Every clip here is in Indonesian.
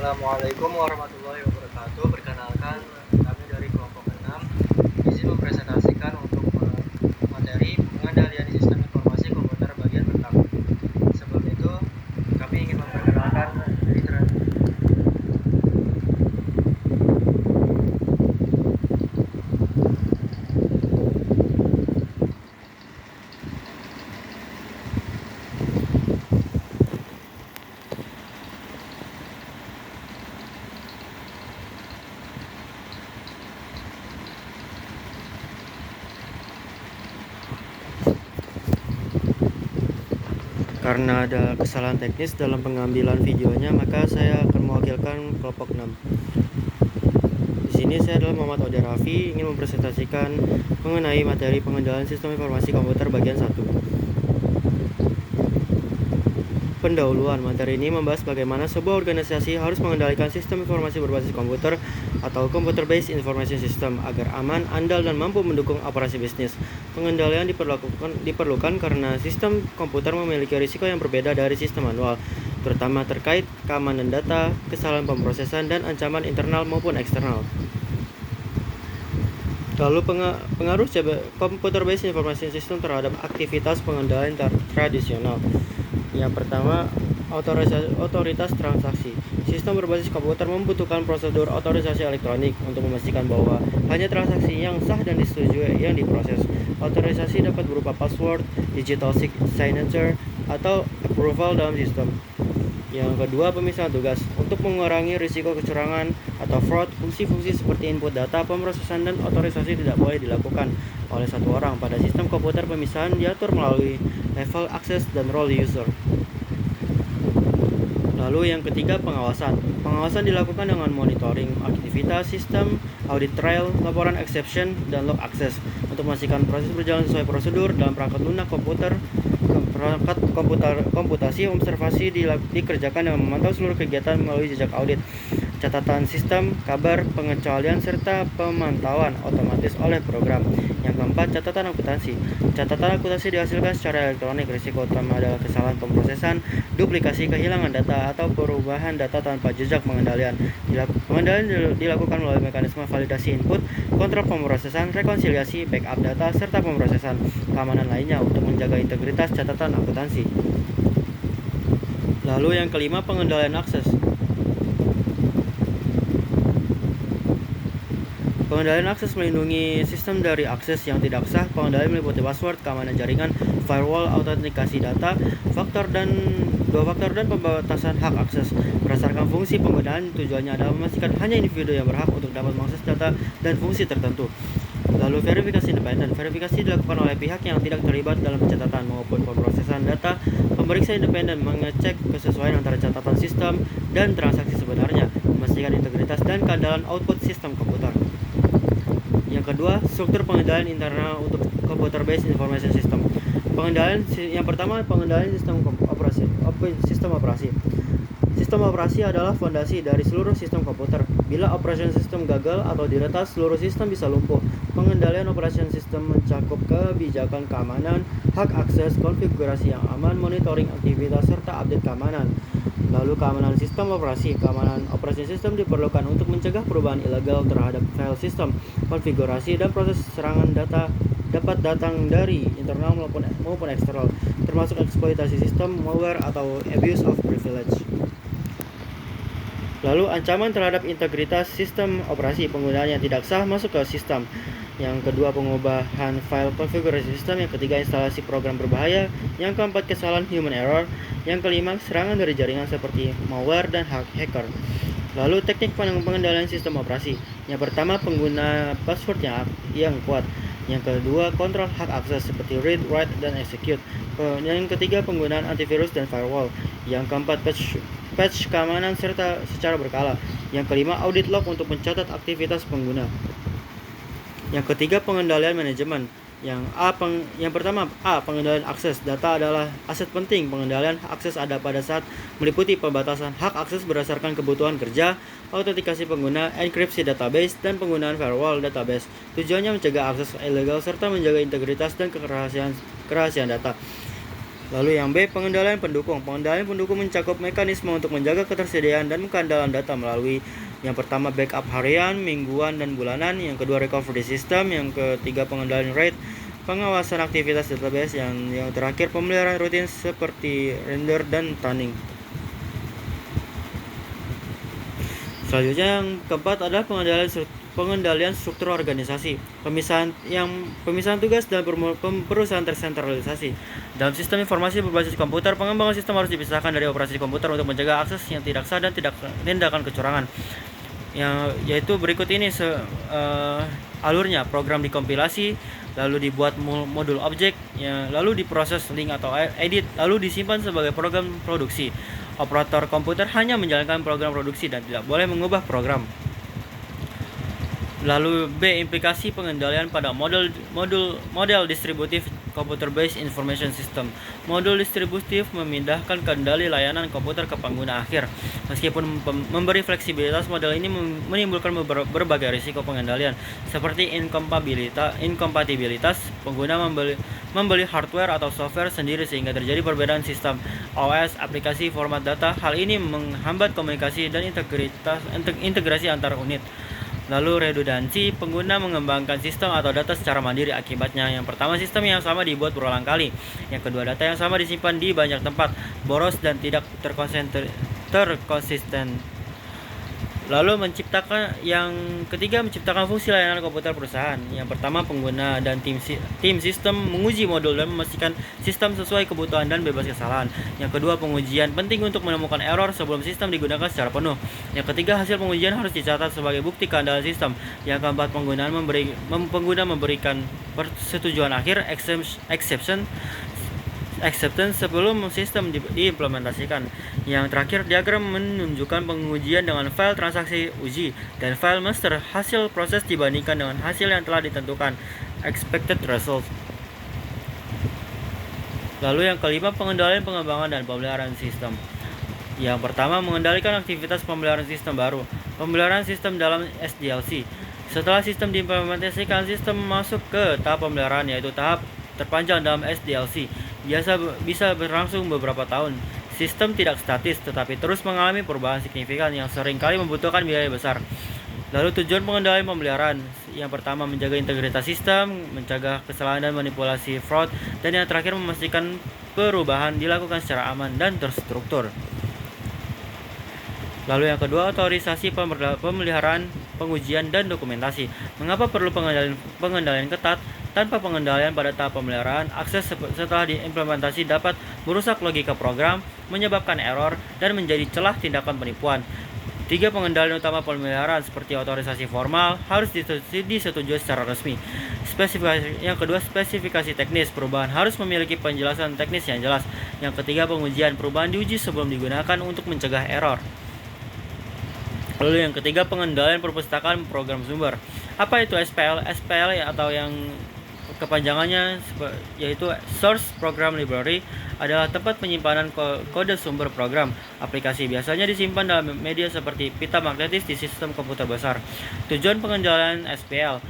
Assalamualaikum warahmatullahi wabarakatuh. Perkenalkan, kami dari kelompok 6 izin mempresentasikan untuk materi pengendalian sistem informasi komputer bagian pertama. Sebelum itu, kami ingin memperkenalkan diri terlebih. Karena ada kesalahan teknis dalam pengambilan videonya, maka saya akan mewakilkan kelompok 6. Di sini saya adalah Muhammad Ode Raffi, ingin mempresentasikan mengenai materi pengendalian sistem informasi komputer bagian 1. Pendahuluan materi ini membahas bagaimana sebuah organisasi harus mengendalikan sistem informasi berbasis komputer atau computer-based information system agar aman, andal, dan mampu mendukung operasi bisnis. Pengendalian diperlukan karena sistem komputer memiliki risiko yang berbeda dari sistem manual, terutama terkait keamanan data, kesalahan pemrosesan, dan ancaman internal maupun eksternal. Lalu pengaruh computer-based information system terhadap aktivitas pengendalian tradisional. Yang pertama, otoritas transaksi. Sistem berbasis komputer membutuhkan prosedur otorisasi elektronik untuk memastikan bahwa hanya transaksi yang sah dan disetujui yang diproses. Otorisasi dapat berupa password, digital signature, atau approval dalam sistem. Yang kedua, pemisahan tugas. Untuk mengurangi risiko kecurangan atau fraud, fungsi-fungsi seperti input data, pemrosesan, dan otorisasi tidak boleh dilakukan oleh satu orang. Pada sistem komputer, pemisahan diatur melalui level akses dan role user. Lalu yang ketiga, pengawasan. Pengawasan dilakukan dengan monitoring aktivitas sistem, audit trail, laporan exception, dan log access untuk memastikan proses berjalan sesuai prosedur. Dalam perangkat lunak komputer, perangkat komputasi observasi dikerjakan dengan memantau seluruh kegiatan melalui jejak audit, catatan sistem, kabar, pengecualian, serta pemantauan otomatis oleh program. Yang keempat, catatan akuntansi. Catatan akuntansi dihasilkan secara elektronik. Risiko utama adalah kesalahan pemrosesan, duplikasi, kehilangan data, atau perubahan data tanpa jejak pengendalian. Pengendalian dilakukan melalui mekanisme validasi input, kontrol pemrosesan, rekonsiliasi, backup data, serta pemrosesan keamanan lainnya untuk menjaga integritas catatan akuntansi. Lalu yang kelima, pengendalian akses. Pengendalian akses melindungi sistem dari akses yang tidak sah. Pengendalian meliputi password, keamanan jaringan, firewall, autentikasi data, dua faktor dan pembatasan hak akses. Berdasarkan fungsi penggunaan, tujuannya adalah memastikan hanya individu yang berhak untuk dapat mengakses data dan fungsi tertentu. Lalu verifikasi independen. Verifikasi dilakukan oleh pihak yang tidak terlibat dalam pencatatan maupun pemrosesan data. Pemeriksa independen mengecek kesesuaian antara catatan sistem dan transaksi sebenarnya, memastikan integritas dan keandalan output sistem komputer. Yang kedua, struktur pengendalian internal untuk computer-based information system. Yang pertama, pengendalian sistem operasi. Sistem operasi adalah fondasi dari seluruh sistem komputer. Bila operation system gagal atau diretas, seluruh sistem bisa lumpuh. Pengendalian operation system mencakup kebijakan keamanan, hak akses, konfigurasi yang aman, monitoring aktivitas, serta update keamanan. Lalu keamanan sistem operasi. Keamanan operasi sistem diperlukan untuk mencegah perubahan ilegal terhadap file sistem, konfigurasi, dan proses serangan data dapat datang dari internal maupun eksternal, termasuk eksploitasi sistem, malware, atau abuse of privilege. Lalu ancaman terhadap integritas sistem operasi. Penggunaan yang tidak sah masuk ke sistem. Yang kedua, pengubahan file konfigurasi sistem. Yang ketiga, instalasi program berbahaya. Yang keempat, kesalahan human error. Yang kelima, serangan dari jaringan seperti malware dan hacker. Lalu teknik pengendalian sistem operasi. Yang pertama, pengguna password yang kuat. Yang kedua, kontrol hak akses seperti read, write, dan execute. Yang ketiga, penggunaan antivirus dan firewall. Yang keempat, patch keamanan secara berkala. Yang kelima, audit log untuk mencatat aktivitas pengguna. Yang ketiga, pengendalian manajemen. Yang pertama, pengendalian akses. Data adalah aset penting. Pengendalian akses ada pada saat meliputi pembatasan hak akses berdasarkan kebutuhan kerja, autentikasi pengguna, enkripsi database, dan penggunaan firewall database. Tujuannya mencegah akses ilegal serta menjaga integritas dan kerahasiaan data. Lalu yang B, pengendalian pendukung. Pengendalian pendukung mencakup mekanisme untuk menjaga ketersediaan dan keandalan data melalui yang pertama backup harian, mingguan, dan bulanan. Yang kedua recovery system. Yang ketiga pengendalian RAID, pengawasan aktivitas database. Yang terakhir pemeliharaan rutin seperti render dan tuning. Selanjutnya yang keempat adalah pengendalian struktur organisasi, pemisahan tugas dan perusahaan tersentralisasi. Dalam sistem informasi berbasis komputer, pengembangan sistem harus dipisahkan dari operasi komputer untuk mencegah akses yang tidak sah dan tindakan kecurangan. Yaitu berikut ini alurnya: program dikompilasi, lalu dibuat modul objek, lalu diproses link atau edit, lalu disimpan sebagai program produksi. Operator komputer hanya menjalankan program produksi dan tidak boleh mengubah program. Lalu B, implikasi pengendalian pada model distributif Computer Based Information System. Modul distributif memindahkan kendali layanan komputer ke pengguna akhir. Meskipun memberi fleksibilitas, model ini menimbulkan berbagai risiko pengendalian, seperti inkompatibilitas. Pengguna membeli hardware atau software sendiri sehingga terjadi perbedaan sistem OS, aplikasi, format data. Hal ini menghambat komunikasi dan integrasi antar unit. Lalu redundansi, pengguna mengembangkan sistem atau data secara mandiri. Akibatnya, yang pertama, sistem yang sama dibuat berulang kali. Yang kedua, data yang sama disimpan di banyak tempat, boros dan tidak terkonsisten. Lalu yang ketiga, menciptakan fungsi layanan komputer perusahaan. Yang pertama, pengguna dan tim sistem menguji modul dan memastikan sistem sesuai kebutuhan dan bebas kesalahan. Yang kedua, pengujian penting untuk menemukan error sebelum sistem digunakan secara penuh. Yang ketiga, hasil pengujian harus dicatat sebagai bukti keandalan sistem. Yang keempat, pengguna memberikan persetujuan akhir acceptance sebelum sistem diimplementasikan. Yang terakhir, diagram menunjukkan pengujian dengan file transaksi uji dan file master hasil proses dibandingkan dengan hasil yang telah ditentukan, expected result. Lalu yang kelima, pengendalian pengembangan dan pemeliharaan sistem. Yang pertama, mengendalikan aktivitas pemeliharaan sistem baru. Pemeliharaan sistem dalam SDLC. Setelah sistem diimplementasikan, sistem masuk ke tahap pemeliharaan, yaitu tahap terpanjang dalam SDLC. Bisa berlangsung beberapa tahun. Sistem tidak statis, tetapi terus mengalami perubahan signifikan yang seringkali membutuhkan biaya besar. Lalu tujuan pengendalian pemeliharaan. Yang pertama, menjaga integritas sistem, mencegah kesalahan dan manipulasi fraud, dan yang terakhir, memastikan perubahan dilakukan secara aman dan terstruktur. Lalu yang kedua, otorisasi pemeliharaan, pengujian, dan dokumentasi. Mengapa perlu pengendalian ketat? Tanpa pengendalian pada tahap pemeliharaan, akses setelah diimplementasi dapat merusak logika program, menyebabkan error, dan menjadi celah tindakan penipuan. 3. Pengendalian utama pemeliharaan seperti otorisasi formal harus disetujui secara resmi. Yang kedua, spesifikasi teknis. Perubahan harus memiliki penjelasan teknis yang jelas. Yang ketiga, pengujian. Perubahan diuji sebelum digunakan untuk mencegah error. Lalu yang ketiga, pengendalian perpustakaan program sumber. Apa itu SPL? SPL atau yang kepanjangannya yaitu Source Program Library adalah tempat penyimpanan kode sumber program aplikasi. Biasanya disimpan dalam media seperti pita magnetis di sistem komputer besar. Tujuan pengendalian SPL: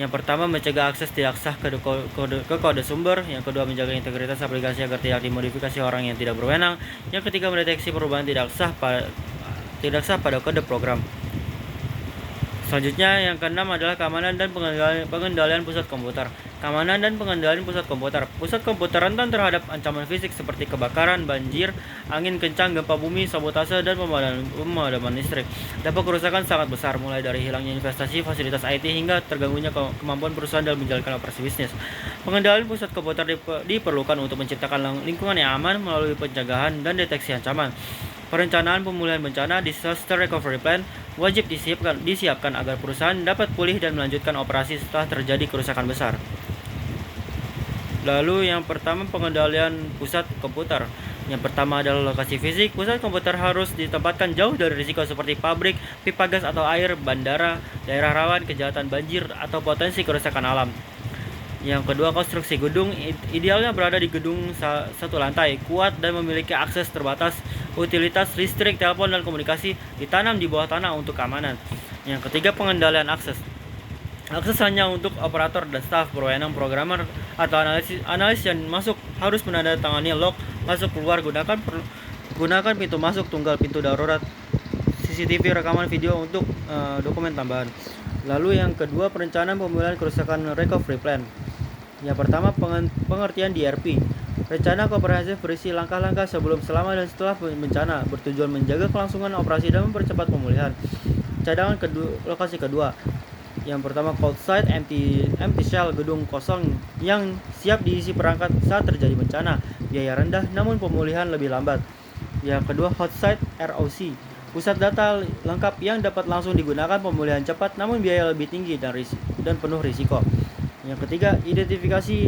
yang pertama, mencegah akses tidak sah ke kode sumber. Yang kedua, menjaga integritas aplikasi agar tidak dimodifikasi orang yang tidak berwenang. Yang ketiga, mendeteksi perubahan tidak sah pada kode program. Selanjutnya, yang keenam adalah keamanan dan pengendalian pusat komputer. Keamanan dan pengendalian pusat komputer. Pusat komputer rentan terhadap ancaman fisik seperti kebakaran, banjir, angin kencang, gempa bumi, sabotase, dan pemadaman listrik. Dampak kerusakan sangat besar, mulai dari hilangnya investasi, fasilitas IT, hingga terganggunya kemampuan perusahaan dalam menjalankan operasi bisnis. Pengendalian pusat komputer diperlukan untuk menciptakan lingkungan yang aman melalui pencegahan dan deteksi ancaman. Perencanaan pemulihan bencana (Disaster Recovery Plan) wajib disiapkan agar perusahaan dapat pulih dan melanjutkan operasi setelah terjadi kerusakan besar. Lalu yang pertama, pengendalian pusat komputer. Yang pertama adalah lokasi fisik. Pusat komputer harus ditempatkan jauh dari risiko seperti pabrik, pipa gas atau air, bandara, daerah rawan kejahatan banjir, atau potensi kerusakan alam. Yang kedua, konstruksi gedung. Idealnya berada di gedung satu lantai, kuat dan memiliki akses terbatas. Utilitas listrik, telepon, dan komunikasi ditanam di bawah tanah untuk keamanan. Yang ketiga, pengendalian akses. Akses hanya untuk operator dan staf berwenang, programmer atau analis yang masuk harus menandatangani log masuk keluar. Gunakan pintu masuk tunggal, pintu darurat, CCTV, rekaman video untuk dokumen tambahan. Lalu yang kedua, perencanaan pemulihan kerusakan recovery plan. Yang pertama, pengertian DRP. Rencana komprehensif berisi langkah-langkah sebelum, selama, dan setelah bencana, bertujuan menjaga kelangsungan operasi dan mempercepat pemulihan. Cadangan lokasi kedua. Yang pertama, cold site, empty shell, gedung kosong yang siap diisi perangkat saat terjadi bencana, biaya rendah namun pemulihan lebih lambat. Yang kedua, hot site, ROC, pusat data lengkap yang dapat langsung digunakan, pemulihan cepat namun biaya lebih tinggi dan penuh risiko. Yang ketiga, identifikasi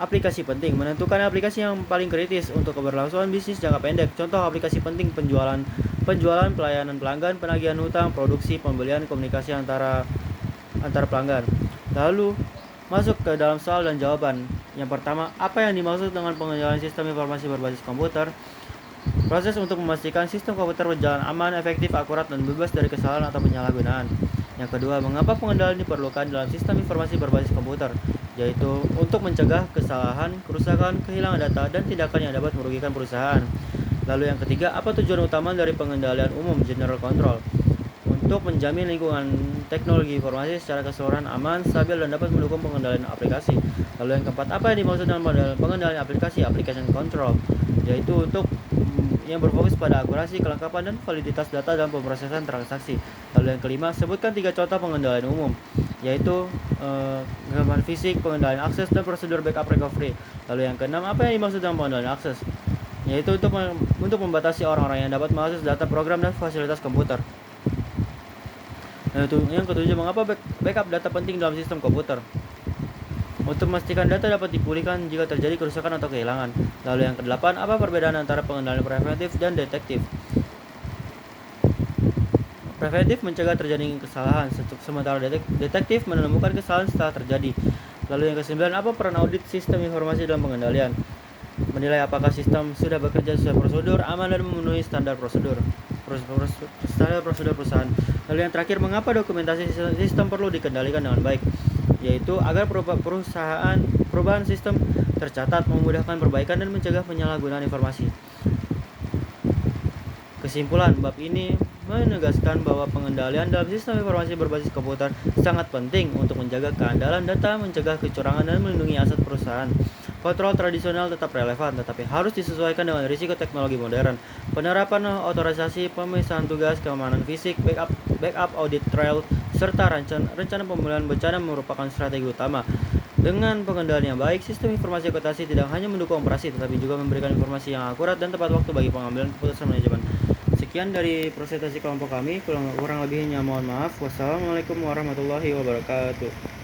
aplikasi penting, menentukan aplikasi yang paling kritis untuk keberlangsungan bisnis jangka pendek. Contoh aplikasi penting: penjualan, pelayanan pelanggan, penagihan hutang, produksi, pembelian, komunikasi antara pelanggan. Lalu masuk ke dalam soal dan jawaban. Yang pertama, apa yang dimaksud dengan pengendalian sistem informasi berbasis komputer? Proses untuk memastikan sistem komputer berjalan aman, efektif, akurat, dan bebas dari kesalahan atau penyalahgunaan. Yang kedua, mengapa pengendalian diperlukan dalam sistem informasi berbasis komputer? Yaitu untuk mencegah kesalahan, kerusakan, kehilangan data, dan tindakan yang dapat merugikan perusahaan. Lalu yang ketiga, apa tujuan utama dari pengendalian umum, general control? Untuk menjamin lingkungan teknologi informasi secara keseluruhan aman, stabil, dan dapat mendukung pengendalian aplikasi. Lalu yang keempat, apa yang dimaksud dengan pengendalian aplikasi, application control? Yaitu untuk yang berfokus pada akurasi, kelengkapan, dan validitas data dalam pemrosesan transaksi. Lalu yang kelima, sebutkan 3 contoh pengendalian umum, yaitu gangguan fisik, pengendalian akses, dan prosedur backup recovery. Lalu yang keenam, apa yang dimaksud dengan pengendalian akses? Yaitu untuk membatasi orang-orang yang dapat mengakses data, program, dan fasilitas komputer. Yang ketujuh, mengapa backup data penting dalam sistem komputer? Untuk memastikan data dapat dipulihkan jika terjadi kerusakan atau kehilangan. Lalu yang kedelapan, apa perbedaan antara pengendalian preventif dan detektif? Preventif mencegah terjadi kesalahan, sementara detektif menemukan kesalahan setelah terjadi. Lalu yang kesembilan, apa peran audit sistem informasi dalam pengendalian? Menilai apakah sistem sudah bekerja sesuai prosedur, aman, dan memenuhi standar prosedur perusahaan. Lalu yang terakhir, mengapa dokumentasi sistem perlu dikendalikan dengan baik? Yaitu agar perubahan sistem tercatat, memudahkan perbaikan, dan mencegah penyalahgunaan informasi. Kesimpulan, bab ini menegaskan bahwa pengendalian dalam sistem informasi berbasis komputer sangat penting untuk menjaga keandalan data, mencegah kecurangan, dan melindungi aset perusahaan. Kontrol tradisional tetap relevan, tetapi harus disesuaikan dengan risiko teknologi modern. Penerapan otorisasi, pemisahan tugas, keamanan fisik, backup audit trail, serta rencana pemulihan bencana merupakan strategi utama. Dengan pengendalian yang baik, sistem informasi akuntansi tidak hanya mendukung operasi, tetapi juga memberikan informasi yang akurat dan tepat waktu bagi pengambilan keputusan manajemen. Sekian dari presentasi kelompok kami, kurang lebihnya mohon maaf. Wassalamualaikum warahmatullahi wabarakatuh.